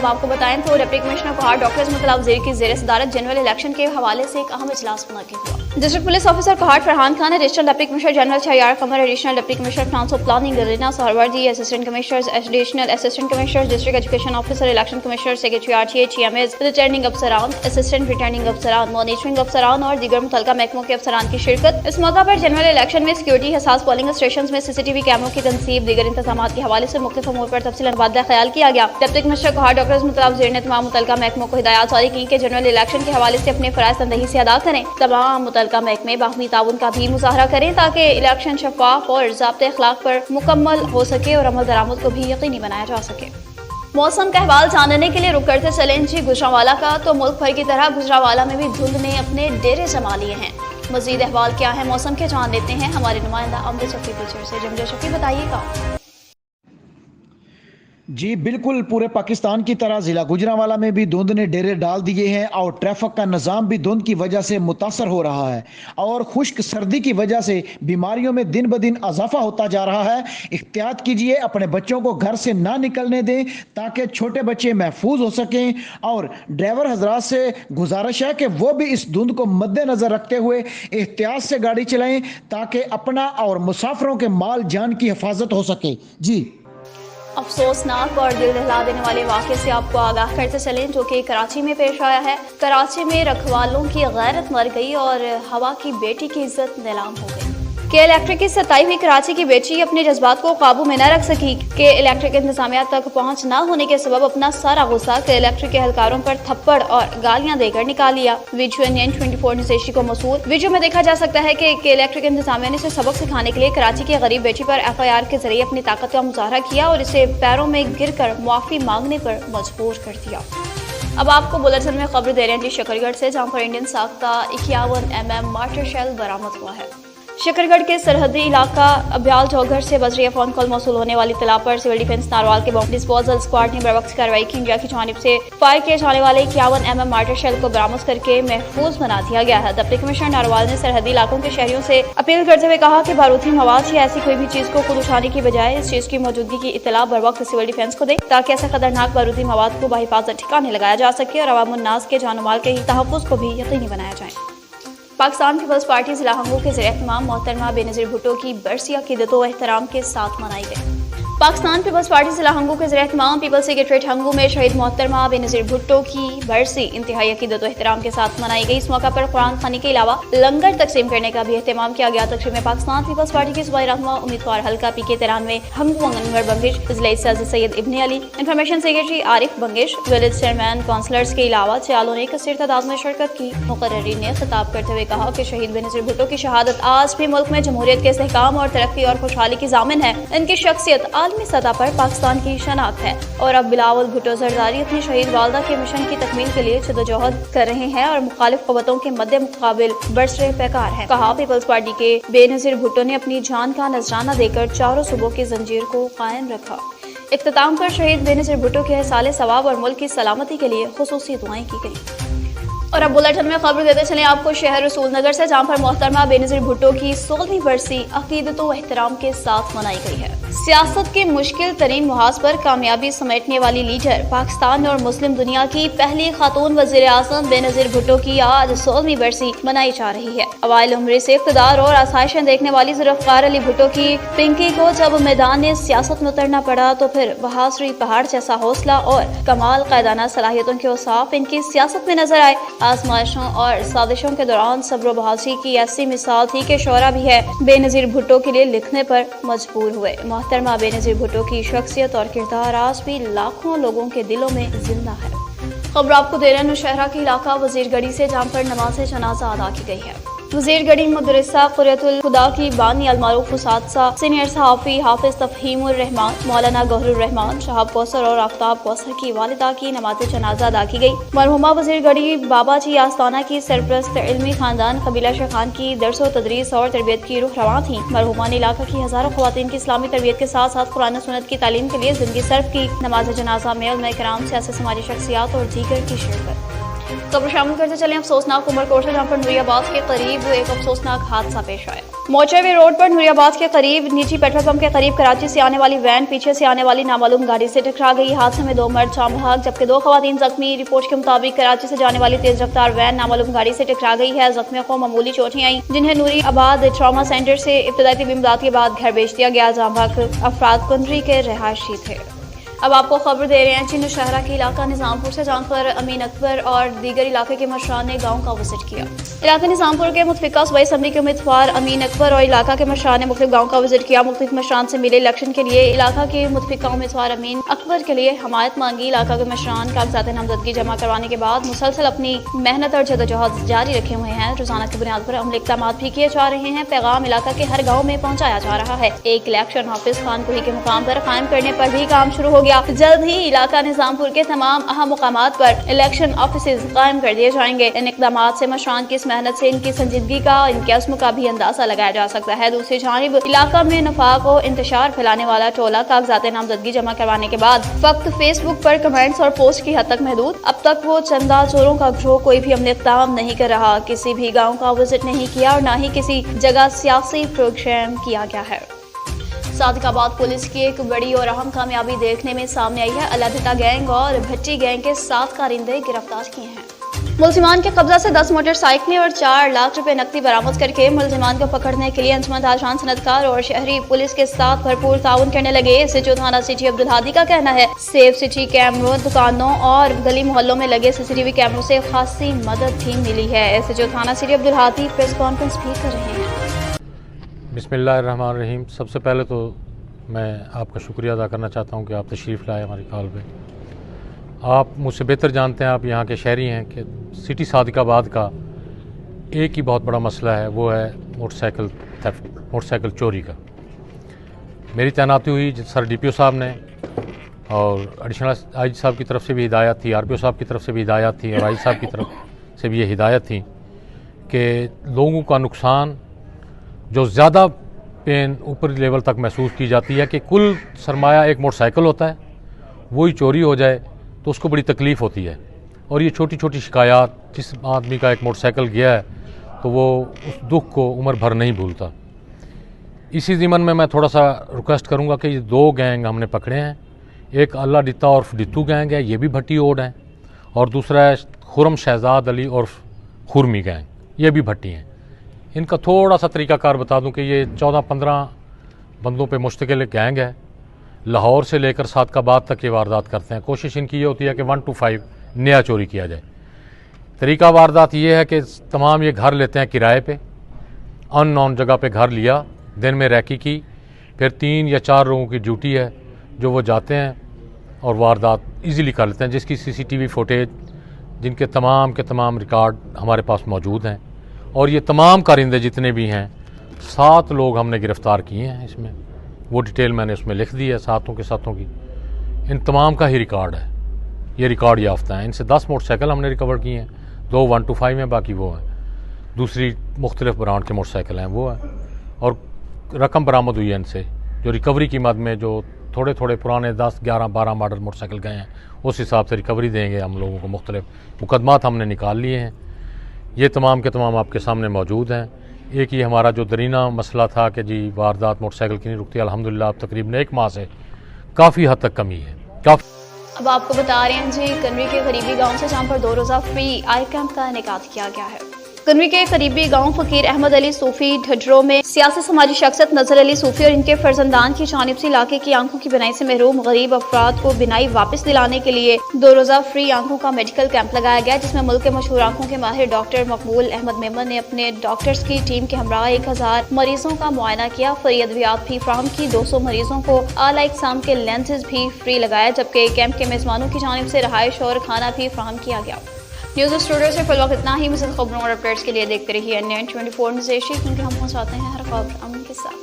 आपको बताएं तो डिप्टी कमिश्नर कोहाट डॉक्टर्स मुतल्ला वज़ीर की ज़ेर सदारत जनरल इलेक्शन के हवाले से एक अहम इजलास मुनक्किद हुआ। District police officer Kohat Farhan Khan, additional deputy commissioner general Shehryar Qamar, additional deputy commissioner ट्रांसो planning Reena Suhrawardy, assistant commissioners, additional assistant commissioners, district education officer, election commissioner, secretariat, CMAs, returning अफसरान, असिस्टेंट रिटर्निंग अफसरान, मॉनिटरिंग अफसरान और दीगर मुतल्लिका महकमों के अफसरान की शिरकत। इस मौका पर जनरल इलेक्शन में सिक्योरिटी, हसास पोलिंग स्टेशन में CCTV कैमरों की तनसीब, दीगर इंतजाम के हवाले से मुख्तलिफ अमूर पर तफसीलन तबादला ख्याल किया गया। डिप्टी कमिश्नर कोहाट डॉक्टर्स मुतल्ला वज़ीर ने तमाम मुतल्लिका महकमों को हिदायत जारी की कि जनरल इलेक्शन के हवाले से अपने फराइज़ तनदही से अदा करें। तमाम मुतल्लिका महकमे बाहमी ताउन का भी मुजाहरा करें ताकि इलेक्शन शफाफ और ज़ाब्ते अखलाक पर मुकम्मल हो सके और अमल दरामद को भी यकीनी बनाया जा सके। मौसम का अहवाल जानने के लिए रुक करते चलें जी गुजरांवाला का, तो मुल्क भर की तरह गुजरांवाला में भी धुंध ने अपने डेरे जमा लिए हैं। मजीद अहवाल क्या है मौसम के जान लेते हैं हमारे नुमाइंदा अमजद शफी टीचर से। जमजद शफी बताइएगा। जी बिल्कुल, पूरे पाकिस्तान की तरह ज़िला गुजरांवाला में भी धुंध ने डेरे डाल दिए हैं और ट्रैफिक का निज़ाम भी धुंध की वजह से मुतासर हो रहा है और खुश्क सर्दी की वजह से बीमारियों में दिन ब दिन इजाफा होता जा रहा है। एहतियात कीजिए, अपने बच्चों को घर से ना निकलने दें ताकि छोटे बच्चे महफूज हो सकें और ड्राइवर हजरात से गुजारिश है कि वो भी इस धुंध को मद्देनज़र रखते हुए एहतियात से गाड़ी चलाएं ताकि अपना और मुसाफिरों के माल जान की हिफाजत हो सके। जी अफसोसनाक और दिल दहला देने वाले वाक़े से आपको आगाह करते चलें जो कि कराची में पेश आया है। कराची में रखवालों की गैरत मर गई और हवा की बेटी की इज्जत नीलाम हो गई। के इलेक्ट्रिक की सताई हुई कराची की बेटी अपने जज्बात को काबू में न रख सकी। के इलेक्ट्रिक इंतजामिया तक पहुंच न होने के सबब अपना सारा गुस्सा के इलेक्ट्रिक के एहलकारों पर थप्पड़ और गालियां देकर निकाल लिया। वीडियो NN24 न्यूज़ एशिया को मौसूल वीडियो में देखा जा सकता है कि इलेक्ट्रिक इंतजामिया ने इसे सबक सिखाने के लिए कराची की गरीब बेटी पर FIR के जरिए अपनी ताकत का मुजाहरा किया और इसे पैरों में गिर कर मुआफी मांगने पर मजबूर कर दिया। अब आपको बुलेटिन में खबर दे रहे हैं शकरगढ़ से, जहाँ पर इंडियन साख्ता 51 mm मार्टर शेल बरामद हुआ है। शकरगढ़ के सरहदी इलाका अब्याल चौघर से बजरिया फोन कॉल मौसूल होने वाली इत्तला पर सिविल डिफेंस नारवाल के बॉम्ब डिस्पोजल स्क्वाड ने बरवक्त कार्रवाई की। इंडिया की जानिब से फायर किए जाने वाले 51 mm मार्टर शेल को बरामद करके महफूज बना दिया गया है। डिप्टी कमिश्नर नारवाल ने सरहदी इलाकों के शहरियों से अपील करते हुए कहा कि बारूदी मवाद या ऐसी कोई भी चीज को खुद उठाने की बजाय इस चीज की मौजूदगी की इत्तला बरवक्त सिविल डिफेंस को दे ताकि ऐसे खतरनाक बारूदी मवाद को बाहिफाजत ठिकाने लगाया जा सके और अवाम उन्नास के जान माल के तहफ़्फ़ुज़ को भी यकीनी बनाया जाए। पाकिस्तान पीपल्स पार्टी ज़िला हंगू के ज़ेर-ए-इत्तिमाम मोहतरमा बेनज़ीर भुट्टो की बरसी अक़ीदत व एहतराम के साथ मनाई गई। पाकिस्तान पीपल्स पार्टी ज़िला हंगू के ज़ेर-ए-इत्तिमाम पीपल्स सेक्रेटरीट हंगू में शहीद मोहतरमा बेनज़ीर भुट्टो की बरसी इंतहाई अक़ीदत व एहतराम के साथ मनाई गई। इस मौका पर कुरान खानी के अलावा लंगर तकसीम करने का भी एहतमाम किया गया। तकरीब में पाकिस्तान पीपल्स पार्टी के सूबाई रहनुमा उम्मीदवार हल्का PK 93 हंगू अंगनगढ़ बंगिश ज़िला सदर Syed Ibne Ali, information secretary Arif Bangash, village chairman councillors के अलावा चयालों ने कसीर तादाद में शिरकत की। मुकर्रिरीन ने खिताब करते हुए कहा कि शहीद बेनज़ीर भुट्टो की शहादत आज भी मुल्क में जमहूरियत के इस्तेहकाम और तरक्की और खुशहाली की ज़ामिन है। इनकी शख्सियत आलमी सतह पर पाकिस्तान की शनाख्त है और अब बिलावल भुट्टो जरदारी अपनी शहीद वालदा के मिशन की तकमील के लिए जद्दोजहद कर रहे हैं और मुखालिफ क़ुव्वतों के मद्दे मुकाबिल बरसरे पैकार है। कहा पीपल्स पार्टी के बेनज़ीर भुट्टो ने अपनी जान का नजराना देकर चारों सूबों की जंजीर को कायम रखा। इख्तिताम पर शहीद बेनज़ीर भुट्टो के साले सवाब और मुल्क की सलामती के लिए खुसूसी दुआएं की गई। और अब बुलेटिन में खबर देते चले आपको शहर रसूल नगर से, जहाँ पर मोहतरमा बेनज़ीर भुट्टो की 16वीं बरसी अक़ीदत व एहतराम के साथ मनाई गई है। सियासत के मुश्किल तरीन मुहाज पर कामयाबी समेटने वाली लीडर, पाकिस्तान और मुस्लिम दुनिया की पहली खातून वज़ीर आज़म बेनज़ीर भुट्टो की आज 16वीं बरसी मनाई जा रही है। अवाइल उम्र से इक़्तिदार और आसाइशें देखने वाली ज़ुल्फ़िकार अली भुट्टो की पिंकी को जब मैदान सियासत में उतरना पड़ा तो फिर बहादुरी पहाड़ जैसा हौसला और कमाल क़ायदाना सलाहियतों के औसाफ इनकी सियासत में नजर आए। आजमाइशों और साजिशों के दौरान सब्र बहादुरी की ऐसी मिसाल थी कि शोरा भी है बेनज़ीर भुट्टो के लिए लिखने पर मजबूर हुए। मोहतरमा बेनज़ीर भुट्टो की शख्सियत और किरदार आज भी लाखों लोगों के दिलों में जिंदा है। खबर आपको दे रहे हैं नौशहरा के इलाका वजीरगढ़ी से, जहाँ पर नमाज जनाजा अदा की गई है। वजीरगढ़ी मदरसा क़ुर्रतुल खुदा की बानी अलमारूफ उसातिज़ा सीनियर सहाफ़ी हाफिज तफ़हीमुर रहमान मौलाना गौहरुर रहमान शहाब कौसर और आफ्ताब कौसर की वालिदा की नमाज जनाजा अदा की गई। मरहुमा वजीरगढ़ी बाबा जी आस्ताना की सरप्रस्त इल्मी खानदान कबीला शेख खान की दरस व तदरीस और तरबियत की रूह रवां थी। मरहुमा ने इलाका की हज़ारों ख़वातीन की इस्लामी तरबियत के साथ साथ कुरान सुन्नत की तालीम के लिए ज़िंदगी सर्फ की। नमाज जनाजा में उलमा-ए-किराम, सियासी समाजी शख्सियात और दीगर की शिरकत। खबर शामिल करते चले अफसोसनाक उमरकोट से, जहां पर नूरियाबाद के करीब एक अफसोसनाक हादसा पेश आया। मोचेवी रोड पर नूरियाबाद के करीब निजी पेट्रोल पंप के करीब कराची से आने वाली वैन पीछे से आने वाली नामालूम गाड़ी से टकरा गई। हादसे में 2 मर्द जाम बहक जबकि 2 खवातीन जख्मी। रिपोर्ट के मुताबिक कराची से जाने वाली तेज रफ्तार वैन नामालूम गाड़ी से टकरा गई है। जख्मियों को मामूली चोटें आई, जिन्हें नूरियाबाद ट्रॉमा सेंटर से इब्तदाई तिब्बी इमदाद के बाद घर भेज दिया गया। जाम बहक अफराद कुंदरी के रहायशी थे। अब आपको खबर दे रहे हैं जी नौशहरा के इलाका निजामपुर से, जहाँ पर अमीन अकबर और दीगर इलाके के मशरान ने गांव का विजिट किया। इलाका निजामपुर के मुतफिका सूबाई असम्बली के उम्मीदवार अमीन अकबर और इलाका के मशरान ने मुख्तलिफ गाँव का विजिट किया। मुख्तलिफ मशरान से मिले इलेक्शन के लिए इलाका के मुतफिका उम्मीदवार अमीन अकबर के लिए हमायत मांगी। इलाका के मशरान कागजात नामजदगी जमा करवाने के बाद मुसलसल अपनी मेहनत और जदोजहद जारी रखे हुए हैं। रोजाना की बुनियाद पर अमल इक़दाम भी किए जा रहे हैं। पैगाम इलाका के हर गाँव में पहुँचाया जा रहा है। एक इलेक्शन ऑफिस खानपुरी के मुकाम पर कायम करने पर भी काम शुरू हो गया। जल्द ही इलाका निजामपुर के तमाम अहम मुकामात पर इलेक्शन ऑफिस कायम कर दिए जाएंगे। इन इक़दामात से मशरान की इस मेहनत से इनकी संजीदगी का, इनके अज़्म का भी अंदाजा लगाया जा सकता है। दूसरी जानिब इलाका में नफाक और इंतशार फैलाने वाला टोला कागजात नामजदगी जमा करवाने के बाद फक्त फेसबुक पर कमेंट्स और पोस्ट की हद तक महदूद। अब तक वो चंदा चोरों का गिरोह कोई भी अमल इक़दाम नहीं कर रहा, किसी भी गाँव का विजिट नहीं किया और न ही किसी जगह सियासी प्रोग्राम किया गया है। सादिकाबाद पुलिस की एक बड़ी और अहम कामयाबी देखने में सामने आई है। अलादिता गैंग और भट्टी गैंग के 7 कारिंदे गिरफ्तार किए हैं। मुलजिमान के कब्जा से 10 मोटरसाइकिलें और 4 लाख रुपए नकदी बरामद करके मुलजिमान को पकड़ने के लिए अंजुमन ताजहान सनतकार और शहरी पुलिस के साथ भरपूर ताउन करने लगे। SHO थाना सिटी अब्दुल हादी का कहना है सेफ सिटी कैमरों, दुकानों और गली मोहल्लों में लगे CCTV कैमरों से खासी मदद भी मिली है। SHO थाना city Abdul Hadi press conference भी कर रहे हैं। बिस्मिल्लाहिर्रहमानिर्रहीम। सबसे पहले तो मैं आपका शुक्रिया अदा करना चाहता हूं कि आप तशरीफ़ लाए हमारी कॉल पे। आप मुझसे बेहतर जानते हैं, आप यहाँ के शहरी हैं, कि सिटी सादिकाबाद का एक ही बहुत बड़ा मसला है, वो है मोटरसाइकिल थेफ्ट, मोटरसाइकिल चोरी का। मेरी तैनाती हुई सर DPO साहब ने, और एडिशनल IG साहब की तरफ से भी हिदायत थी, RPO साहब की तरफ से भी हिदायत थी, और IG साहब की तरफ से भी ये हिदायत थी कि लोगों का नुकसान जो ज़्यादा पेन ऊपरी लेवल तक महसूस की जाती है कि कुल सरमाया एक मोटरसाइकिल होता है, वही चोरी हो जाए तो उसको बड़ी तकलीफ़ होती है। और ये छोटी छोटी शिकायत, जिस आदमी का एक मोटरसाइकिल गया है तो वो उस दुख को उम्र भर नहीं भूलता। इसी ज़िमन में मैं थोड़ा सा रिक्वेस्ट करूँगा कि ये 2 गैंग हमने पकड़े हैं। एक अल्लाह डित्ता और डित्तू गैंग है, ये भी भट्टी ओड हैं, और दूसरा है खुरम शहजाद अली और खुरमी गैंग, ये भी भट्टी हैं। इनका थोड़ा सा तरीक़ाकार बता दूं कि ये 14-15 बंदों पे मुश्तकिल गैंग है। लाहौर से लेकर सादिकाबाद तक ये वारदात करते हैं। कोशिश इनकी ये होती है कि 1 to 5 नया चोरी किया जाए। तरीक़ा वारदात ये है कि तमाम ये घर लेते हैं किराए पे, अननोन जगह पे घर लिया, दिन में रैकी की, फिर 3 या 4 लोगों की ड्यूटी है जो वो जाते हैं और वारदात ईज़िली कर लेते हैं, जिसकी CCTV फुटेज, जिनके तमाम के तमाम रिकॉर्ड हमारे पास मौजूद हैं। और ये तमाम कारिंदे जितने भी हैं, 7 लोग हमने गिरफ़्तार किए हैं। इसमें वो डिटेल मैंने उसमें लिख दी है, 7 के 7 की। इन तमाम का ही रिकॉर्ड है, ये रिकॉर्ड याफ्ता है। इनसे 10 मोटरसाइकिल हमने रिकवर किए हैं, 2 1 to 5 हैं, बाकी वो हैं दूसरी मुख्तलिफ ब्रांड के मोटरसाइकिल हैं वो हैं। और रकम बरामद हुई है इनसे, जो रिकवरी की मद में जो थोड़े थोड़े पुराने 10, 11, 12 मॉडल मोटरसाइकिल गए हैं, उस हिसाब से रिकवरी देंगे हम लोगों को। मुख्तलिफ मुकदमात हमने निकाल लिए हैं, ये तमाम के तमाम आपके सामने मौजूद हैं। एक ही हमारा जो दरीना मसला था कि जी वारदात मोटरसाइकिल की नहीं रुकती, अल्हम्दुलिल्लाह अब तकरीबन 1 माह से काफ़ी हद तक कमी है। अब आपको बता रहे हैं जी कनवी के करीबी गांव से, जहां पर 2 रोज़ा फ्री आई कैंप का इनेकाद किया गया है। कनवी के करीबी गांव फकीर अहमद अली सूफी ढडरों में सियासी समाजी शख्सियत नजर अली सूफी और इनके फर्जंदान की जानिब से इलाके की आंखों की बिनाई से महरूम गरीब अफराद को बिनाई वापस दिलाने के लिए 2 रोज़ा फ्री आंखों का मेडिकल कैंप लगाया गया, जिसमें मुल्क के मशहूर आंखों के माहिर डॉक्टर मकबूल अहमद मेमन ने अपने डॉक्टर्स की टीम के हमरा 1000 मरीजों का मुआयना किया। फ्री अद्वियात भी फ्राहम की, 200 मरीजों को आला इकसाम के लेंसेज भी फ्री लगाए, जबकि कैंप के मेजबानों की जानिब से रहायश और खाना भी फ्राहम किया गया। न्यूज़ स्टूडियो से फिलहाल इतना ही। मज़ीद खबरों और अपडेट्स के लिए देखते रहिए N24 न्यूज़ एशिया, क्योंकि हम पहुंचाते हैं हर खबर अमन के साथ।